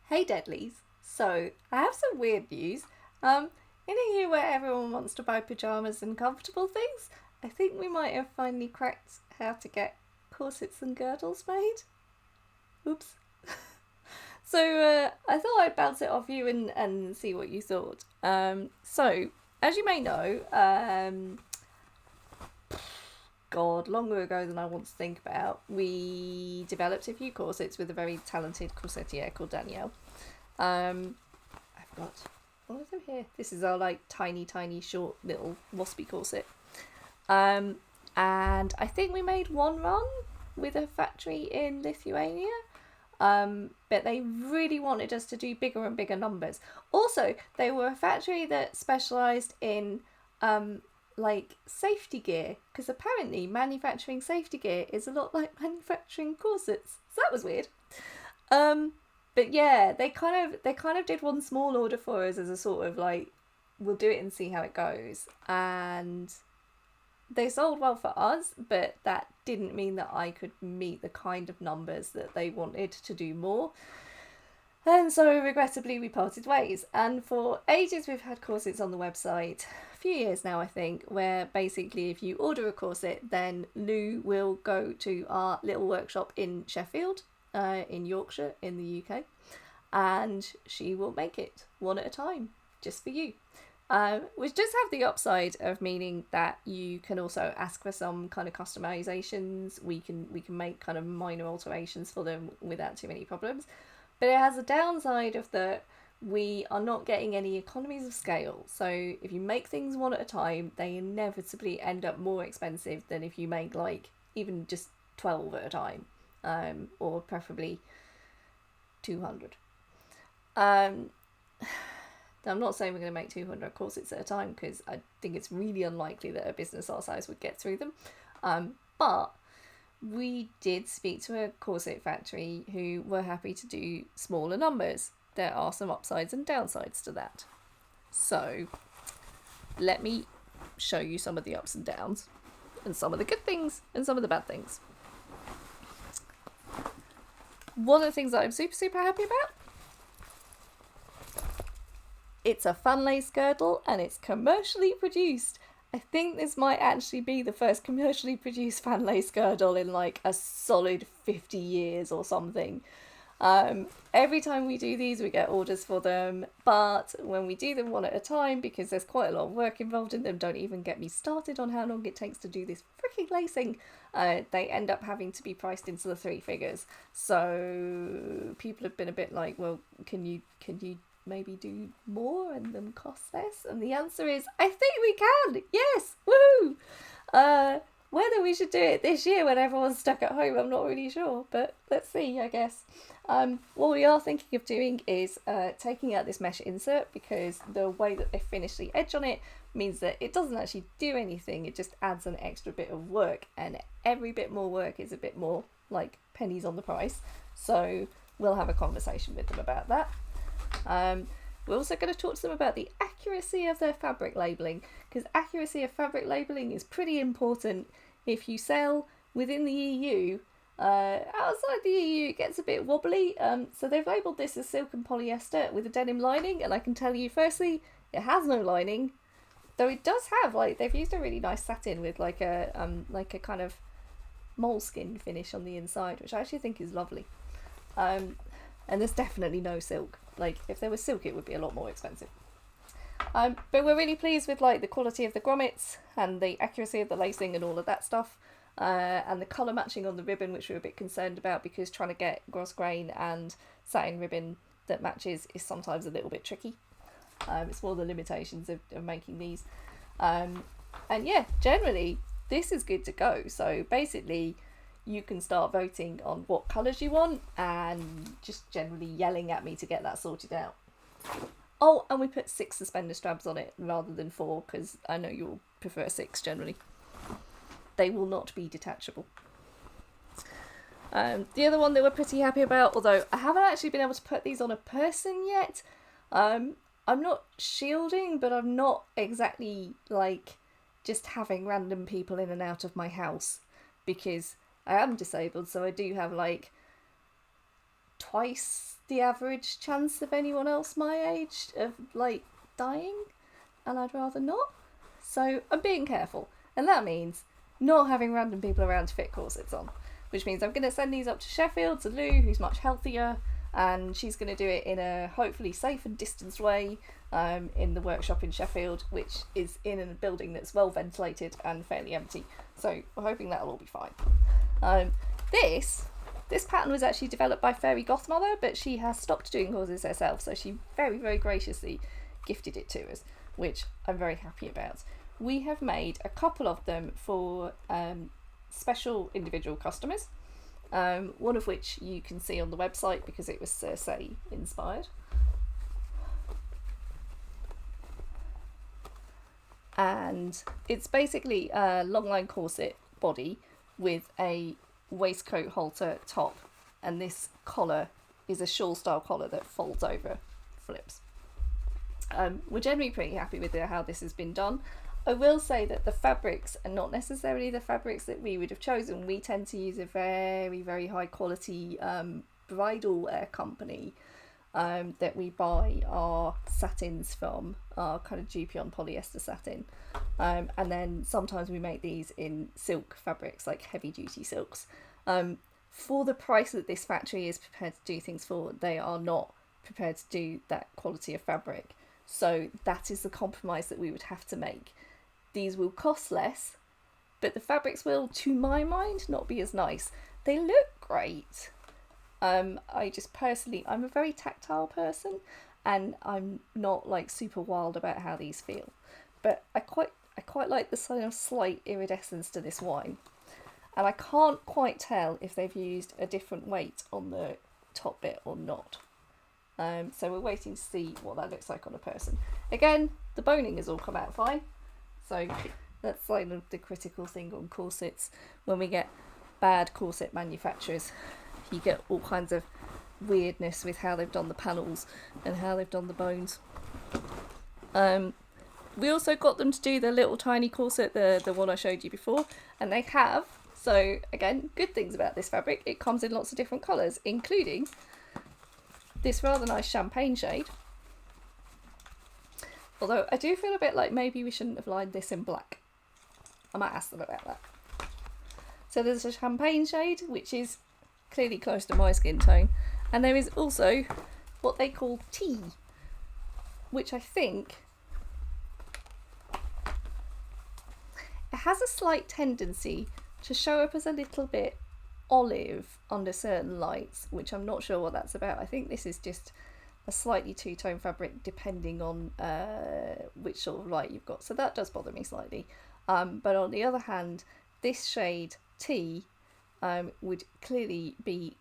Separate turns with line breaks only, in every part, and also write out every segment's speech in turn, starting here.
Hey Deadlies. So, I have some weird news. In a year where everyone wants to buy pyjamas and comfortable things, I think we might have finally cracked how to get corsets and girdles made. Oops. So, I thought I'd bounce it off you and see what you thought. So, as you may know, God, longer ago than I want to think about, we developed a few corsets with a very talented corsetier called Danielle. I've got all of them here. This is our like tiny, short little waspy corset. Um, and I think we made one run with a factory in Lithuania. But they really wanted us to do bigger and bigger numbers. Also, they were a factory that specialised in like safety gear, because apparently manufacturing safety gear is a lot like manufacturing corsets. So that was weird. Um, but yeah, they kind of did one small order for us as a sort of like, we'll do it and see how it goes. And they sold well for us, but that didn't mean that I could meet the kind of numbers that they wanted to do more. And so, regrettably, we parted ways. And for ages, we've had corsets on the website, a few years now, I think, where basically, if you order a corset, then Lou will go to our little workshop in Sheffield, in Yorkshire, in the UK, and she will make it one at a time, just for you. Which does have the upside of meaning that you can also ask for some kind of customizations. We can make kind of minor alterations for them without too many problems. But it has a downside of that we are not getting any economies of scale. So if you make things one at a time, they inevitably end up more expensive than if you make like even just 12 at a time, or preferably 200. Um, I'm not saying we're going to make 200 corsets at a time because I think it's really unlikely that a business our size would get through them. But we did speak to a corset factory who were happy to do smaller numbers. There are some upsides and downsides to that. So let me show you some of the ups and downs, and some of the good things and some of the bad things. One of the things that I'm super happy about, it's a fan lace girdle and it's commercially produced. I think this might actually be the first commercially produced fan lace girdle in like a solid 50 years or something. Every time we do these, we get orders for them, but when we do them one at a time, because there's quite a lot of work involved in them, don't even get me started on how long it takes to do this freaking lacing, they end up having to be priced into the three figures. So people have been a bit like, well, can you maybe do more and them cost less? And the answer is, I think we can. Yes, woohoo! Whether we should do it this year when everyone's stuck at home, I'm not really sure, but let's see, I guess. What we are thinking of doing is taking out this mesh insert, because the way that they finish the edge on it means that it doesn't actually do anything, it just adds an extra bit of work, and every bit more work is a bit more like pennies on the price. So we'll have a conversation with them about that. We're also going to talk to them about the accuracy of their fabric labelling, because accuracy of fabric labelling is pretty important. If you sell within the EU, outside the EU it gets a bit wobbly. So they've labelled this as silk and polyester with a denim lining, and I can tell you firstly, it has no lining, though it does have, like, they've used a really nice satin with like a kind of moleskin finish on the inside, which I actually think is lovely. And there's definitely no silk. Like, if there was silk, it would be a lot more expensive. But we're really pleased with like the quality of the grommets and the accuracy of the lacing and all of that stuff, and the colour matching on the ribbon, which we were a bit concerned about, because trying to get gross grain and satin ribbon that matches is sometimes a little bit tricky. It's one of the limitations of making these. And yeah, generally this is good to go. So basically, you can start voting on what colours you want and just generally yelling at me to get that sorted out. Oh, and we put 6 suspender straps on it rather than 4, because I know you'll prefer 6 generally. They will not be detachable. The other one that we're pretty happy about, although I haven't actually been able to put these on a person yet, I'm not shielding, but I'm not exactly like just having random people in and out of my house, because I am disabled, so I do have like twice the average chance of anyone else my age of like dying, and I'd rather not. So I'm being careful, and that means not having random people around to fit corsets on, which means I'm going to send these up to Sheffield to Lou, who's much healthier, and she's going to do it in a hopefully safe and distanced way in the workshop in Sheffield, which is in a building that's well ventilated and fairly empty. So we're hoping that'll all be fine. This pattern was actually developed by Fairy Gothmother, but she has stopped doing corsets herself, so she very, very graciously gifted it to us, which I'm very happy about. We have made a couple of them for special individual customers, one of which you can see on the website because it was Cersei inspired. And it's basically a longline corset body with a waistcoat halter top, and this collar is a shawl style collar that folds over, flips. We're generally pretty happy with how this has been done. I will say that the fabrics are not necessarily the fabrics that we would have chosen. We tend to use a very, very high quality bridal wear company that we buy our satins from, our kind of Dupion polyester satin. And then sometimes we make these in silk fabrics, like heavy duty silks. For the price that this factory is prepared to do things for, they are not prepared to do that quality of fabric. So that is the compromise that we would have to make. These will cost less, but the fabrics will, to my mind, not be as nice. They look great. I just personally, I'm a very tactile person, and I'm not like super wild about how these feel. But I quite like the kind of slight iridescence to this wine. And I can't quite tell if they've used a different weight on the top bit or not. So we're waiting to see what that looks like on a person. Again, the boning has all come out fine. So that's like the critical thing on corsets. When we get bad corset manufacturers, you get all kinds of weirdness with how they've done the panels and how they've done the bones. We also got them to do the little tiny corset, the one I showed you before, and they have. So again, good things about this fabric, it comes in lots of different colours, including this rather nice champagne shade. Although I do feel a bit like maybe we shouldn't have lined this in black. I might ask them about that. So there's a champagne shade, which is clearly close to my skin tone. And there is also what they call tea, which I think it has a slight tendency to show up as a little bit olive under certain lights, which I'm not sure what that's about. I think this is just a slightly two-tone fabric depending on which sort of light you've got. So that does bother me slightly. But on the other hand, this shade tea would clearly be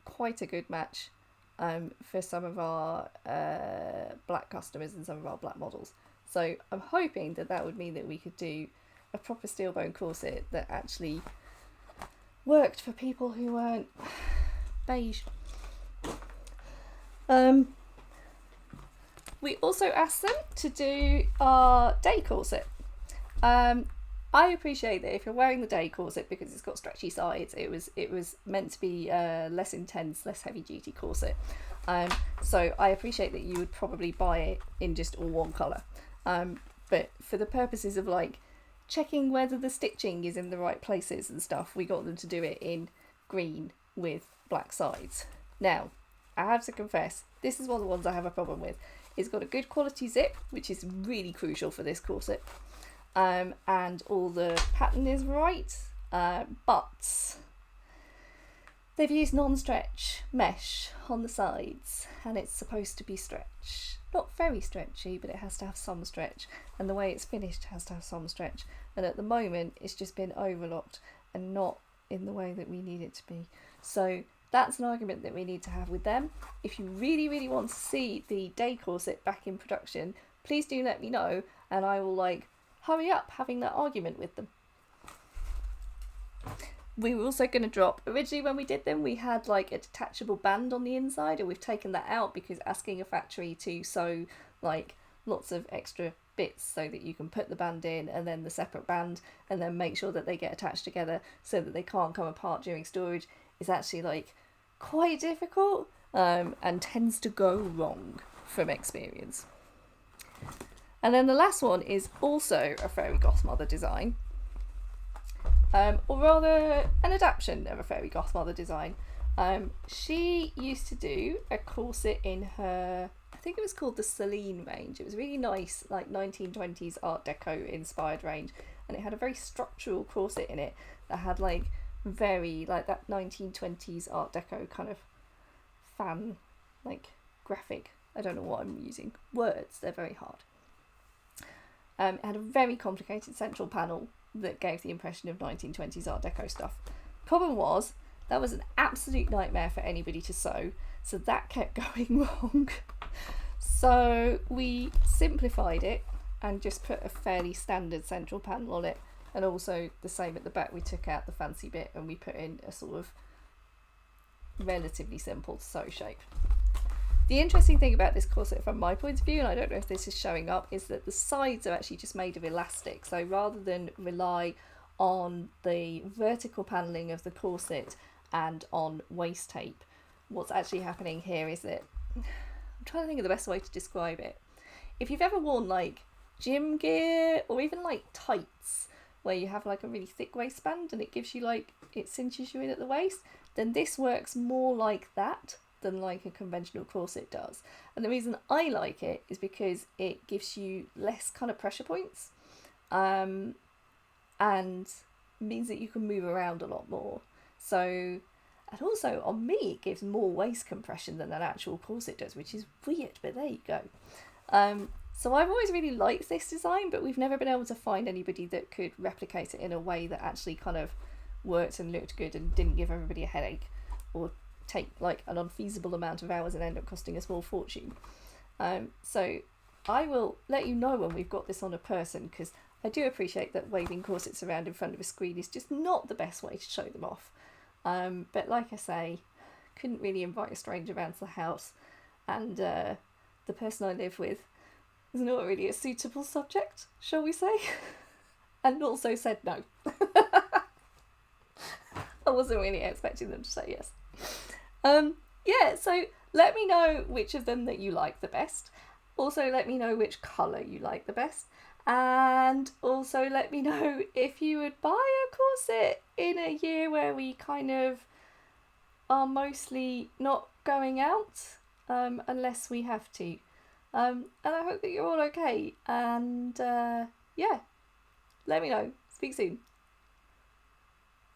quite a good match for some of our black customers and some of our black models. So I'm hoping that that would mean that we could do a proper steel bone corset that actually worked for people who weren't beige. We also asked them to do our day corset. I appreciate that if you're wearing the day corset, because it's got stretchy sides, it was meant to be less intense, less heavy duty corset. So I appreciate that you would probably buy it in just all one colour. But for the purposes of like checking whether the stitching is in the right places and stuff, we got them to do it in green with black sides. Now, I have to confess, this is one of the ones I have a problem with. It's got a good quality zip, which is really crucial for this corset. And all the pattern is right, but they've used non-stretch mesh on the sides, and it's supposed to be stretch. Not very stretchy, but it has to have some stretch, and the way it's finished has to have some stretch, and at the moment it's just been overlocked and not in the way that we need it to be. So that's an argument that we need to have with them. If you really, really want to see the day corset back in production, please do let me know, and I will hurry up having that argument with them. We were also going to drop, originally when we did them, we had a detachable band on the inside, and we've taken that out because asking a factory to sew lots of extra bits so that you can put the band in and then the separate band and then make sure that they get attached together so that they can't come apart during storage is actually quite difficult and tends to go wrong from experience. And then the last one is also a fairy godmother design, or rather an adaptation of a fairy godmother design. She used to do a corset in her, I think it was called the Celine range. It was really nice, like 1920s Art Deco inspired range, and it had a very structural corset in it that had like very like that 1920s Art Deco kind of fan like graphic. I don't know what I'm using. Words, they're very hard. It had a very complicated central panel that gave the impression of 1920s Art Deco stuff. Problem was, that was an absolute nightmare for anybody to sew, so that kept going wrong. So we simplified it and just put a fairly standard central panel on it, and also the same at the back. We took out the fancy bit and we put in a sort of relatively simple to sew shape. The interesting thing about this corset from my point of view, and I don't know if this is showing up, is that the sides are actually just made of elastic. So rather than rely on the vertical panelling of the corset and on waist tape, what's actually happening here is that, I'm trying to think of the best way to describe it. If you've ever worn like gym gear or even like tights where you have like a really thick waistband and it gives you like, it cinches you in at the waist, then this works more like that than like a conventional corset does. And the reason I like it is because it gives you less kind of pressure points, and means that you can move around a lot more. So, and also on me it gives more waist compression than an actual corset does, which is weird, but there you go. So I've always really liked this design, but we've never been able to find anybody that could replicate it in a way that actually kind of worked and looked good and didn't give everybody a headache or take like an unfeasible amount of hours and end up costing a small fortune. So I will let you know when we've got this on a person, because I do appreciate that waving corsets around in front of a screen is just not the best way to show them off. But like I say, couldn't really invite a stranger around to the house, and the person I live with is not really a suitable subject, shall we say, and also said no. I wasn't really expecting them to say yes. Yeah, so let me know which of them that you like the best. Also let me know which colour you like the best. And also let me know if you would buy a corset in a year where we kind of are mostly not going out, unless we have to. And I hope that you're all okay. And yeah, let me know. Speak soon.